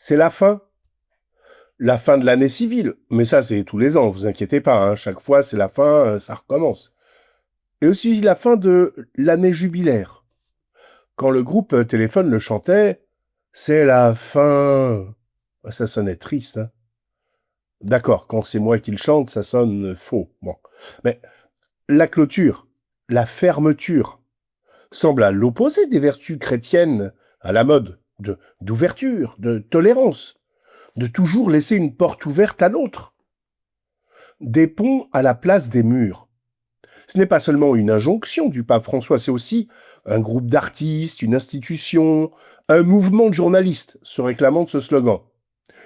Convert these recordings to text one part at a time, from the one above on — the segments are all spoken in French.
c'est la fin. La fin de l'année civile. Mais ça, c'est tous les ans, vous inquiétez pas. Hein. Chaque fois, c'est la fin, ça recommence. Et aussi la fin de l'année jubilaire. Quand le groupe Téléphone le chantait, c'est la fin. Ça sonnait triste. Hein. D'accord, quand c'est moi qui le chante, ça sonne faux. Bon. Mais la clôture, la fermeture, semble à l'opposé des vertus chrétiennes à la mode, d'ouverture, de tolérance, de toujours laisser une porte ouverte à l'autre. Des ponts à la place des murs. Ce n'est pas seulement une injonction du pape François, c'est aussi un groupe d'artistes, une institution, un mouvement de journalistes se réclamant de ce slogan.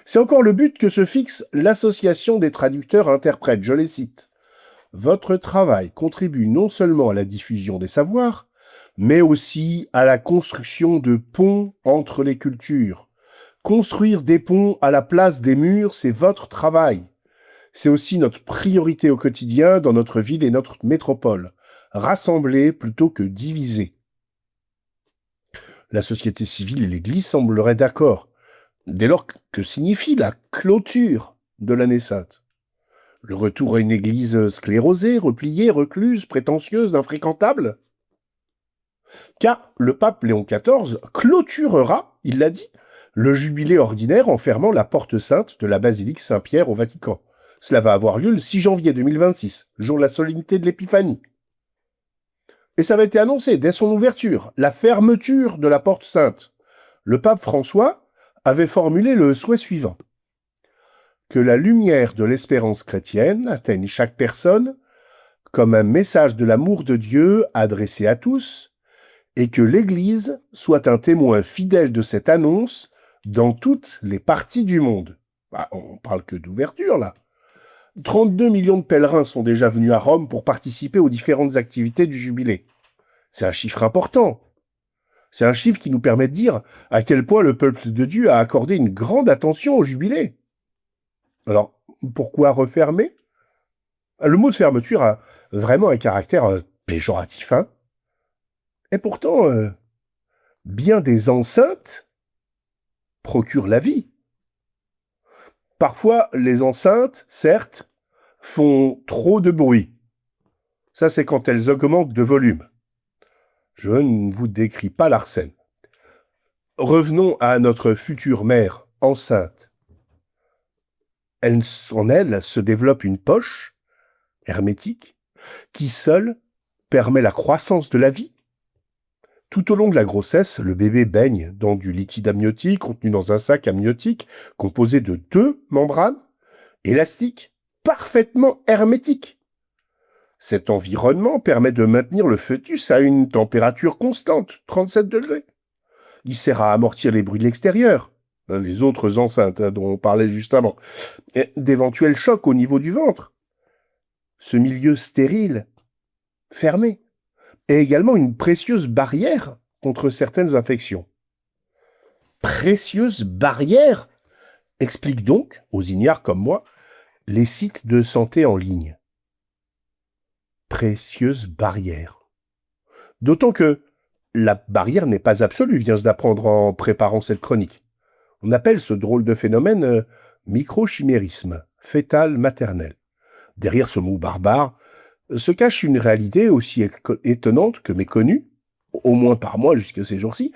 C'est encore le but que se fixe l'Association des traducteurs-interprètes, je les cite. Votre travail contribue non seulement à la diffusion des savoirs, mais aussi à la construction de ponts entre les cultures. Construire des ponts à la place des murs, c'est votre travail. C'est aussi notre priorité au quotidien dans notre ville et notre métropole. Rassembler plutôt que diviser. La société civile et l'Église sembleraient d'accord. Dès lors, que signifie la clôture de l'année sainte? Le retour à une église sclérosée, repliée, recluse, prétentieuse, infréquentable? Car le pape Léon XIV clôturera, il l'a dit, le jubilé ordinaire en fermant la porte sainte de la basilique Saint-Pierre au Vatican. Cela va avoir lieu le 6 janvier 2026, jour de la solennité de l'Épiphanie. Et ça avait été annoncé dès son ouverture, la fermeture de la porte sainte. Le pape François avait formulé le souhait suivant. Que la lumière de l'espérance chrétienne atteigne chaque personne comme un message de l'amour de Dieu adressé à tous, et que l'Église soit un témoin fidèle de cette annonce dans toutes les parties du monde. Bah, on parle que d'ouverture, là. 32 millions de pèlerins sont déjà venus à Rome pour participer aux différentes activités du jubilé. C'est un chiffre important. C'est un chiffre qui nous permet de dire à quel point le peuple de Dieu a accordé une grande attention au jubilé. Alors, pourquoi refermer? Le mot de fermeture a vraiment un caractère péjoratif, hein. Et pourtant, bien des enceintes procurent la vie. Parfois, les enceintes, certes, font trop de bruit. Ça, c'est quand elles augmentent de volume. Je ne vous décris pas l'arsène. Revenons à notre future mère enceinte. En elle se développe une poche hermétique qui seule permet la croissance de la vie. Tout au long de la grossesse, le bébé baigne dans du liquide amniotique contenu dans un sac amniotique composé de 2 membranes élastiques parfaitement hermétiques. Cet environnement permet de maintenir le fœtus à une température constante, 37 degrés. Il sert à amortir les bruits de l'extérieur, les autres enceintes dont on parlait juste avant, et d'éventuels chocs au niveau du ventre. Ce milieu stérile, fermé, est également une précieuse barrière contre certaines infections. Précieuse barrière explique donc, aux ignares comme moi, les sites de santé en ligne. Précieuse barrière. D'autant que la barrière n'est pas absolue, viens-je d'apprendre en préparant cette chronique. On appelle ce drôle de phénomène microchimérisme, fœtal-maternel. Derrière ce mot barbare se cache une réalité aussi étonnante que méconnue, au moins par moi jusqu'à ces jours-ci.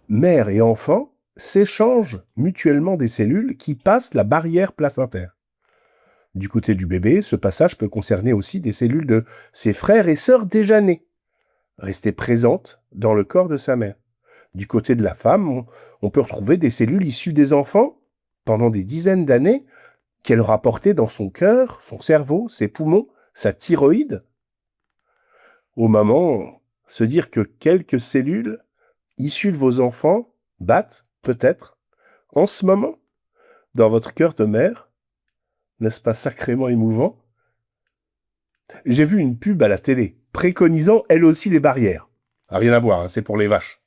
Mère et enfant s'échangent mutuellement des cellules qui passent la barrière placentaire. Du côté du bébé, ce passage peut concerner aussi des cellules de ses frères et sœurs déjà nés, restées présentes dans le corps de sa mère. Du côté de la femme, on peut retrouver des cellules issues des enfants pendant des dizaines d'années qu'elle aura portées dans son cœur, son cerveau, ses poumons, sa thyroïde. Au moment, se dire que quelques cellules issues de vos enfants battent, peut-être, en ce moment, dans votre cœur de mère, n'est-ce pas sacrément émouvant? J'ai vu une pub à la télé, préconisant elle aussi les barrières. Rien à voir, hein, c'est pour les vaches.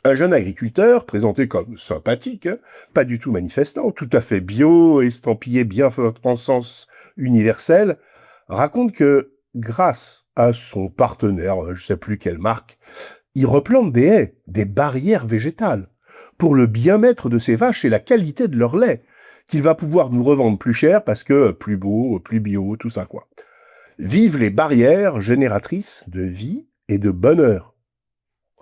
Un jeune agriculteur, présenté comme sympathique, hein, pas du tout manifestant, tout à fait bio, estampillé bien en sens universel, raconte que, grâce à son partenaire, je ne sais plus quelle marque, il replante des haies, des barrières végétales, pour le bien-être de ces vaches et la qualité de leur lait, qu'il va pouvoir nous revendre plus cher parce que plus beau, plus bio, tout ça quoi. Vive les barrières génératrices de vie et de bonheur.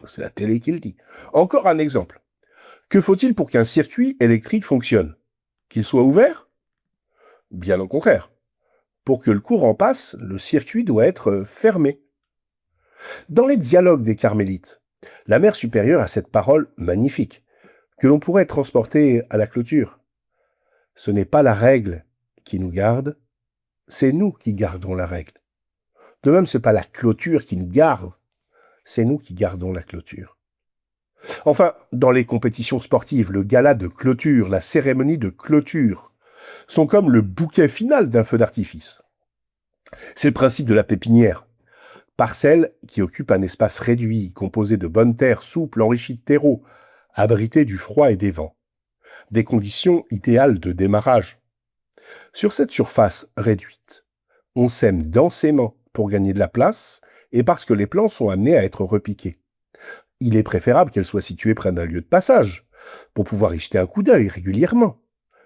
C'est la télé qui le dit. Encore un exemple. Que faut-il pour qu'un circuit électrique fonctionne? Qu'il soit ouvert? Bien au contraire. Pour que le courant passe, le circuit doit être fermé. Dans les dialogues des Carmélites, la Mère supérieure a cette parole magnifique, que l'on pourrait transporter à la clôture. Ce n'est pas la règle qui nous garde, c'est nous qui gardons la règle. De même, ce n'est pas la clôture qui nous garde, c'est nous qui gardons la clôture. Enfin, dans les compétitions sportives, le gala de clôture, la cérémonie de clôture, sont comme le bouquet final d'un feu d'artifice. C'est le principe de la pépinière. Parcelle qui occupe un espace réduit, composé de bonnes terres souples, enrichies de terreau, abritées du froid et des vents. Des conditions idéales de démarrage. Sur cette surface réduite, on sème densément pour gagner de la place et parce que les plants sont amenés à être repiqués. Il est préférable qu'elle soit située près d'un lieu de passage, pour pouvoir y jeter un coup d'œil régulièrement.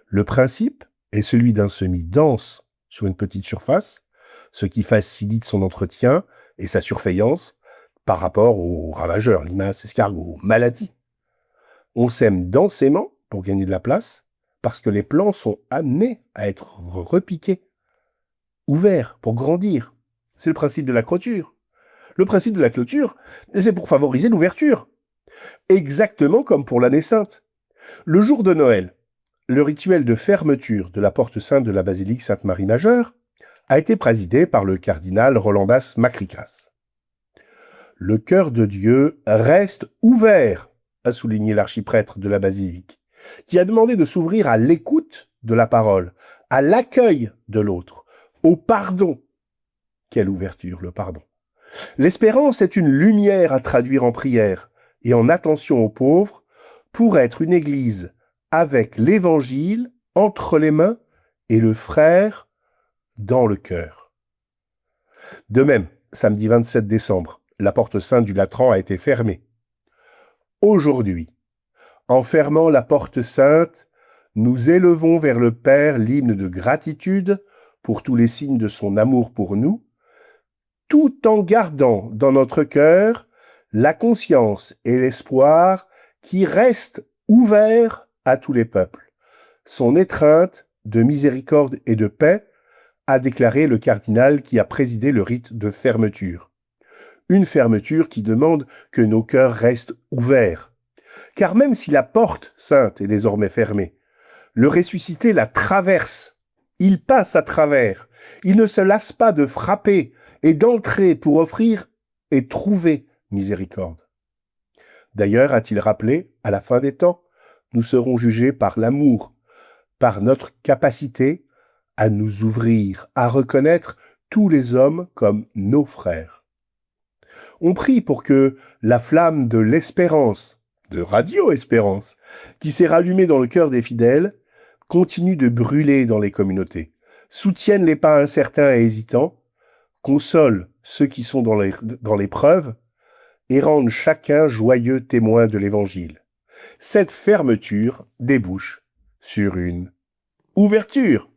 Le principe est celui d'un semis dense sur une petite surface, ce qui facilite son entretien et sa surveillance par rapport aux ravageurs, limaces, escargots, maladies. On sème densément pour gagner de la place, parce que les plants sont amenés à être repiqués, ouverts pour grandir. C'est le principe de la clôture. Le principe de la clôture, c'est pour favoriser l'ouverture. Exactement comme pour l'année sainte. Le jour de Noël, le rituel de fermeture de la porte sainte de la basilique Sainte-Marie-Majeure a été présidé par le cardinal Rolandas Macricas. Le cœur de Dieu reste ouvert, a souligné l'archiprêtre de la basilique, qui a demandé de s'ouvrir à l'écoute de la parole, à l'accueil de l'autre, au pardon. Quelle ouverture, le pardon. L'espérance est une lumière à traduire en prière et en attention aux pauvres pour être une église avec l'évangile entre les mains et le frère dans le cœur. De même, samedi 27 décembre, la porte sainte du Latran a été fermée. Aujourd'hui, en fermant la porte sainte, nous élevons vers le Père l'hymne de gratitude pour tous les signes de son amour pour nous, tout en gardant dans notre cœur la conscience et l'espoir qui restent ouverts à tous les peuples. Son étreinte de miséricorde et de paix, a déclaré le cardinal qui a présidé le rite de fermeture. Une fermeture qui demande que nos cœurs restent ouverts. Car même si la porte sainte est désormais fermée, le ressuscité la traverse. Il passe à travers. Il ne se lasse pas de frapper et d'entrer pour offrir et trouver miséricorde. D'ailleurs, a-t-il rappelé, à la fin des temps, nous serons jugés par l'amour, par notre capacité à nous ouvrir, à reconnaître tous les hommes comme nos frères. On prie pour que la flamme de l'espérance, de Radio Espérance, qui s'est rallumée dans le cœur des fidèles, continue de brûler dans les communautés, soutienne les pas incertains et hésitants, console ceux qui sont dans l'épreuve et rende chacun joyeux témoin de l'Évangile. Cette fermeture débouche sur une ouverture.